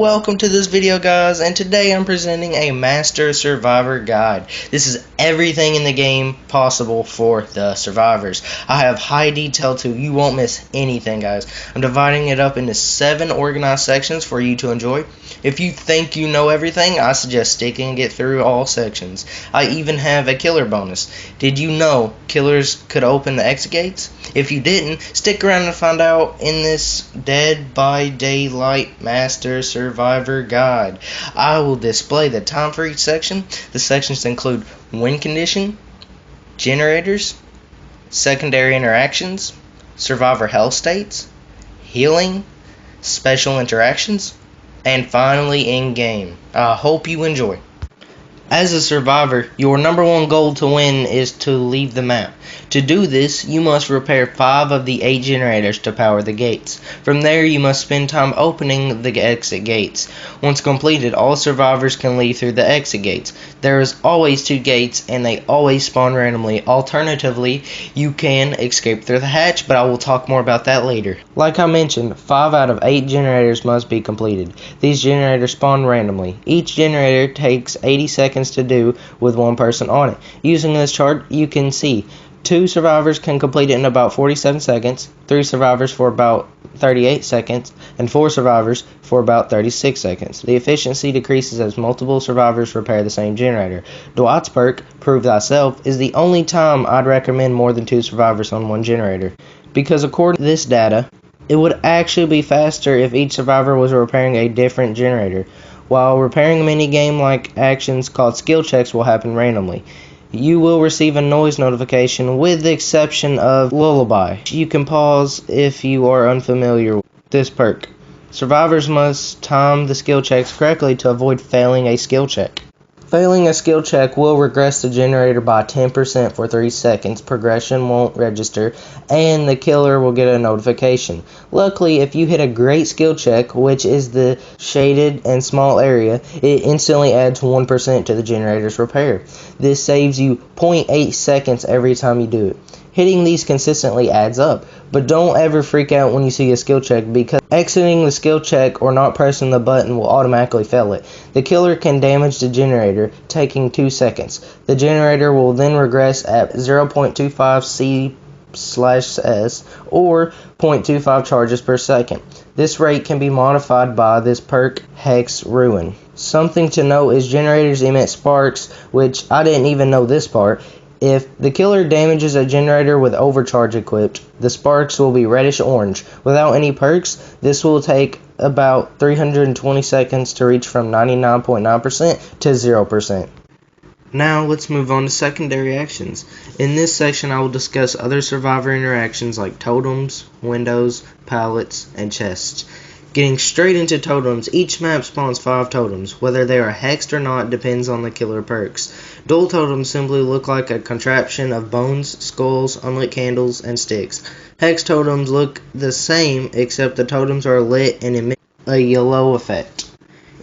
Welcome to this video, guys, and today I'm presenting a Master Survivor guide. This is everything in the game possible for the survivors. I have high detail too. You won't miss anything, guys. I'm dividing it up into 7 organized sections for you to enjoy. If you think you know everything, I suggest sticking and get through all sections. I even have a killer bonus. Did you know killers could open the exit gates? If you didn't, stick around and find out in this Dead by Daylight Master Survivor guide. I will display the time for each section. The sections include win condition, generators, secondary interactions, survivor health states, healing, special interactions, and finally in-game. I hope you enjoy. As a survivor, your number one goal to win is to leave the map. To do this, you must repair 5 of the 8 generators to power the gates. From there, you must spend time opening the exit gates. Once completed, all survivors can leave through the exit gates. There is always 2 gates, and they always spawn randomly. Alternatively, you can escape through the hatch, but I will talk more about that later. Like I mentioned, 5 out of 8 generators must be completed. These generators spawn randomly. Each generator takes 80 seconds to do with 1 person on it. Using this chart, you can see 2 survivors can complete it in about 47 seconds, 3 survivors for about 38 seconds, and 4 survivors for about 36 seconds. The efficiency decreases as multiple survivors repair the same generator. Dwight's perk, Prove Thyself, is the only time I'd recommend more than 2 survivors on 1 generator, because according to this data, it would actually be faster if each survivor was repairing a different generator. While repairing minigame-like actions called skill checks will happen randomly. You will receive a noise notification with the exception of Lullaby. You can pause if you are unfamiliar with this perk. Survivors must time the skill checks correctly to avoid failing a skill check. Failing a skill check will regress the generator by 10% for 3 seconds, progression won't register, and the killer will get a notification. Luckily, if you hit a great skill check, which is the shaded and small area, it instantly adds 1% to the generator's repair. This saves you 0.8 seconds every time you do it. Hitting these consistently adds up, but don't ever freak out when you see a skill check, because exiting the skill check or not pressing the button will automatically fail it. The killer can damage the generator, taking 2 seconds. The generator will then regress at 0.25 C/S or 0.25 charges per second. This rate can be modified by this perk Hex Ruin. Something to note is generators emit sparks, which I didn't even know this part. If the killer damages a generator with overcharge equipped, the sparks will be reddish-orange. Without any perks, this will take about 320 seconds to reach from 99.9% to 0%. Now let's move on to secondary actions. In this section I will discuss other survivor interactions like totems, windows, pallets, and chests. Getting straight into totems, each map spawns 5 totems. Whether they are hexed or not depends on the killer perks. Dual totems simply look like a contraption of bones, skulls, unlit candles, and sticks. Hex totems look the same, except the totems are lit and emit a yellow effect.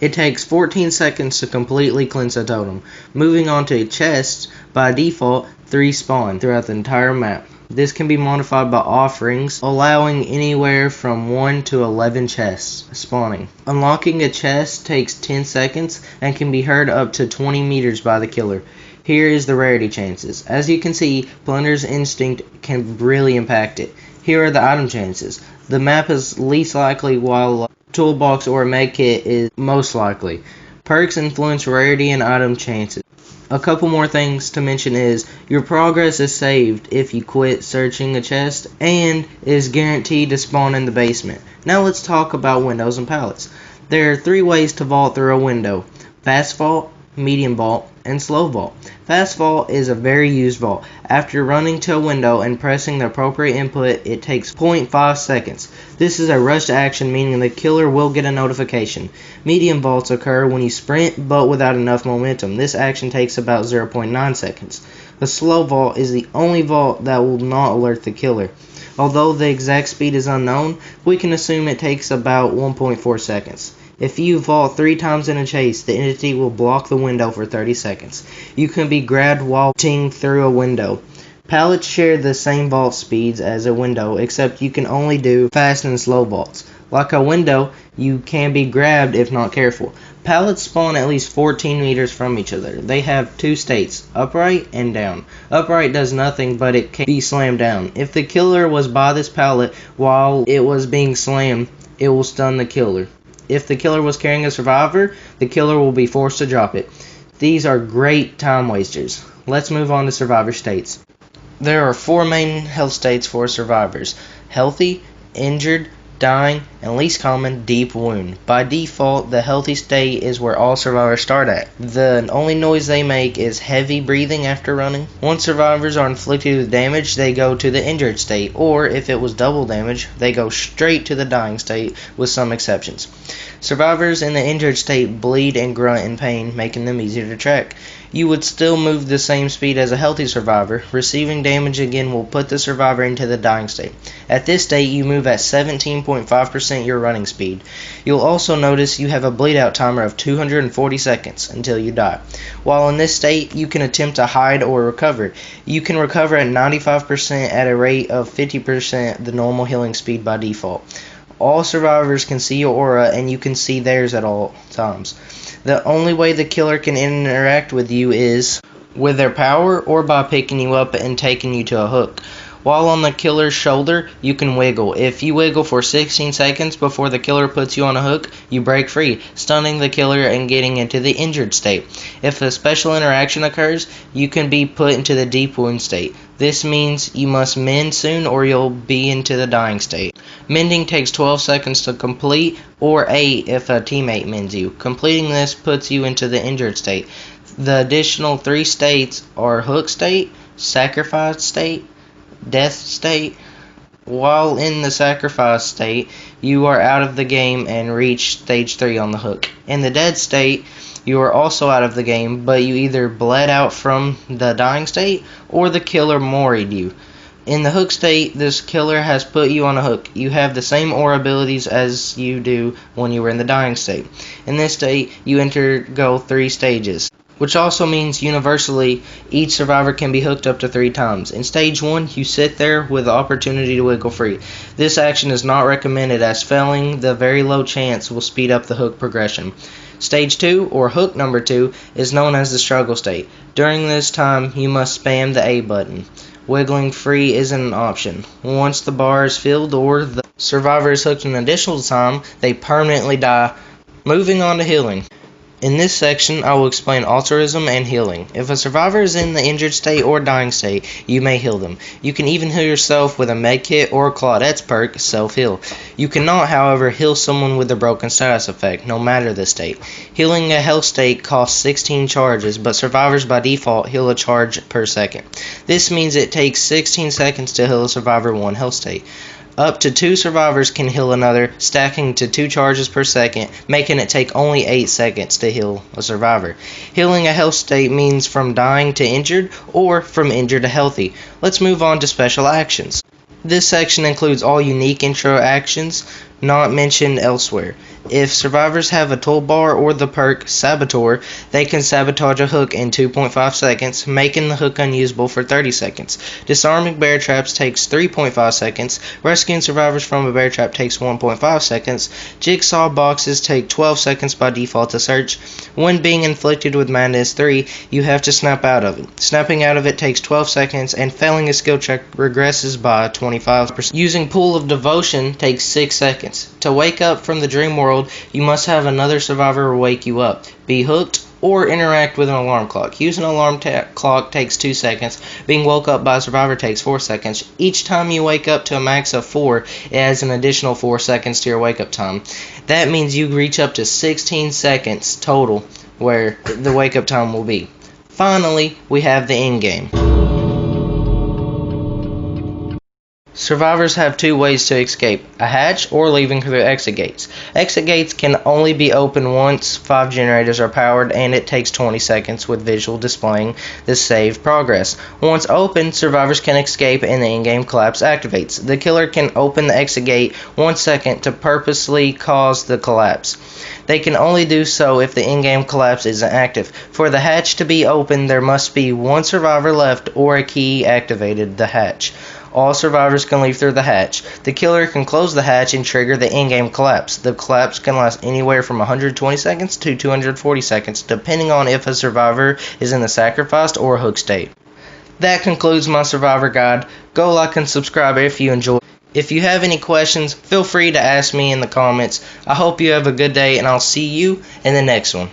It takes 14 seconds to completely cleanse a totem. Moving on to chests, by default, 3 spawn throughout the entire map. This can be modified by offerings, allowing anywhere from 1 to 11 chests spawning. Unlocking a chest takes 10 seconds and can be heard up to 20 meters by the killer. Here is the rarity chances. As you can see, Plunder's Instinct can really impact it. Here are the item chances. The map is least likely, while toolbox or medkit is most likely. Perks influence rarity and item chances. A couple more things to mention is your progress is saved if you quit searching a chest and is guaranteed to spawn in the basement. Now let's talk about windows and pallets. There are 3 ways to vault through a window: fast vault, medium vault, and slow vault. Fast vault is a very used vault. After running to a window and pressing the appropriate input, it takes 0.5 seconds. This is a rushed action, meaning the killer will get a notification. Medium vaults occur when you sprint but without enough momentum. This action takes about 0.9 seconds. The slow vault is the only vault that will not alert the killer. Although the exact speed is unknown, we can assume it takes about 1.4 seconds. If you vault 3 times in a chase, the entity will block the window for 30 seconds. You can be grabbed while vaulting through a window. Pallets share the same vault speeds as a window, except you can only do fast and slow vaults. Like a window, you can be grabbed if not careful. Pallets spawn at least 14 meters from each other. They have two states, upright and down. Upright does nothing, but it can be slammed down. If the killer was by this pallet while it was being slammed, it will stun the killer. If the killer was carrying a survivor, the killer will be forced to drop it. These are great time wasters. Let's move on to survivor states. There are 4 main health states for survivors: healthy, injured, dying, and least common, deep wound. By default, the healthy state is where all survivors start at. The only noise they make is heavy breathing after running. Once survivors are inflicted with damage, they go to the injured state, or if it was double damage, they go straight to the dying state, with some exceptions. Survivors in the injured state bleed and grunt in pain, making them easier to track. You would still move the same speed as a healthy survivor. Receiving damage again will put the survivor into the dying state. At this state, you move at 17.5% your running speed. You'll also notice you have a bleed out timer of 240 seconds until you die. While in this state, you can attempt to hide or recover. You can recover at 95% at a rate of 50% the normal healing speed by default. All survivors can see your aura, and you can see theirs at all times. The only way the killer can interact with you is with their power or by picking you up and taking you to a hook. While on the killer's shoulder, you can wiggle. If you wiggle for 16 seconds before the killer puts you on a hook, you break free, stunning the killer and getting into the injured state. If a special interaction occurs, you can be put into the deep wound state. This means you must mend soon or you'll be into the dying state. Mending takes 12 seconds to complete, or 8 if a teammate mends you. Completing this puts you into the injured state. The additional 3 states are hook state, sacrifice state, death state. While in the sacrifice state, you are out of the game and reach stage 3 on the hook. In the dead state, you are also out of the game, but you either bled out from the dying state or the killer moried you. In the hook state, this killer has put you on a hook. You have the same aura abilities as you do when you were in the dying state. In this state, you undergo 3 stages, which also means universally each survivor can be hooked up to 3 times. In stage 1, you sit there with the opportunity to wiggle free. This action is not recommended as failing the very low chance will speed up the hook progression. Stage 2, or hook number 2, is known as the struggle state. During this time, you must spam the A button. Wiggling free isn't an option. Once the bar is filled or the survivor is hooked an additional time, they permanently die. Moving on to healing. In this section, I will explain altruism and healing. If a survivor is in the injured state or dying state, you may heal them. You can even heal yourself with a medkit or Claudette's perk, self-heal. You cannot, however, heal someone with a broken status effect, no matter the state. Healing a health state costs 16 charges, but survivors by default heal a charge per second. This means it takes 16 seconds to heal a survivor 1 health state. Up to 2 survivors can heal another, stacking to 2 charges per second, making it take only 8 seconds to heal a survivor. Healing a health state means from dying to injured, or from injured to healthy. Let's move on to special actions. This section includes all unique intro actions not mentioned elsewhere. If survivors have a toolbar or the perk Saboteur, they can sabotage a hook in 2.5 seconds, making the hook unusable for 30 seconds. Disarming bear traps takes 3.5 seconds. Rescuing survivors from a bear trap takes 1.5 seconds. Jigsaw boxes take 12 seconds by default to search. When being inflicted with madness 3, you have to snap out of it. Snapping out of it takes 12 seconds, and failing a skill check regresses by 25%. Using Pool of Devotion takes 6 seconds. To wake up from the dream world, you must have another survivor wake you up, be hooked, or interact with an alarm clock. Using an alarm clock takes 2 seconds. Being woke up by a survivor takes 4 seconds. Each time you wake up to a max of 4, it adds an additional 4 seconds to your wake up time. That means you reach up to 16 seconds total where the wake up time will be. Finally, we have the end game. Survivors have two ways to escape, a hatch or leaving through exit gates. Exit gates can only be opened once 5 generators are powered, and it takes 20 seconds with visual displaying the saved progress. Once open, survivors can escape and the in-game collapse activates. The killer can open the exit gate 1 second to purposely cause the collapse. They can only do so if the in-game collapse isn't active. For the hatch to be open, there must be one survivor left or a key activated the hatch. All survivors can leave through the hatch. The killer can close the hatch and trigger the in-game collapse. The collapse can last anywhere from 120 seconds to 240 seconds, depending on if a survivor is in the sacrificed or hook state. That concludes my survivor guide. Go like and subscribe if you enjoyed. If you have any questions, feel free to ask me in the comments. I hope you have a good day, and I'll see you in the next one.